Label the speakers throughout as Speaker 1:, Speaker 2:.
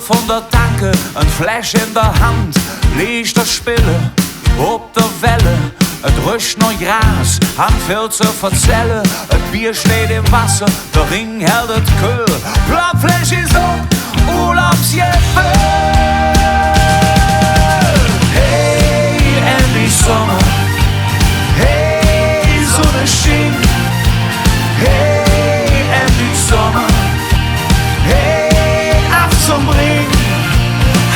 Speaker 1: von der Tanke, ein Flash in der Hand, liegt der Spille, ob der Welle, et rüscht noch Gras, an viel zu verzählen, et Bier steht im Wasser, der Ring hält et kühl, Blattflash ist up, Urlaubsjeppe. Hey, endlich Sommer, hey, Sonne schien, hey, endlich Sommer, hey, ab zum Ring,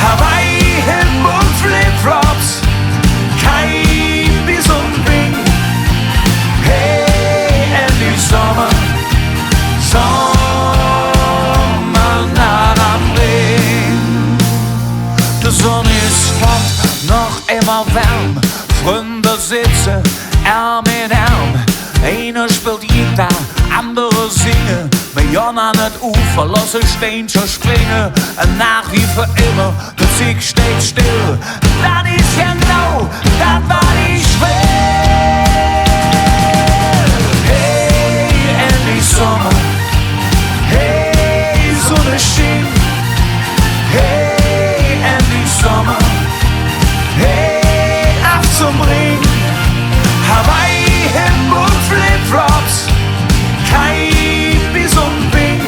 Speaker 1: Hawaii, Hemd und Flipflops, kein Biss und Bing, hey, endlich Sommer, Sommer nah am Ring. Die Sonne ist hot, noch immer warm, Freunde sitzen, Arm in Arm, einer spielt Gitarre, andere singen, Millionen an das Ufer, lassen Steinchen springen, und nach wie für immer, der Zug steht still, das ist genau, das war ich will. Hey, endlich Sommer, hey, Sonne schien, hey, endlich Sommer, hey, ab zum Ring, Hawaii, Hemd und Flipflops, kein Biss und Bing,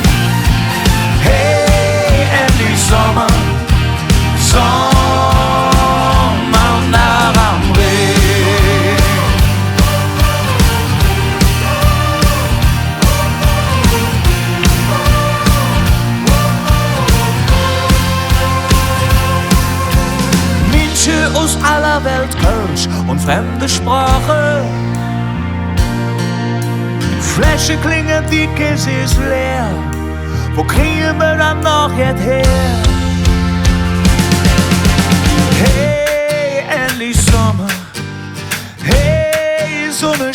Speaker 1: hey, endlich Sommer, Sommer nah am Ring. Menschen aus aller Welt Kölsch und fremde Sprache, Flasche klingen, die Kiste ist leer. Wo kriegen wir dann noch jetzt her? Hey, endlich Sommer. Hey, Sonne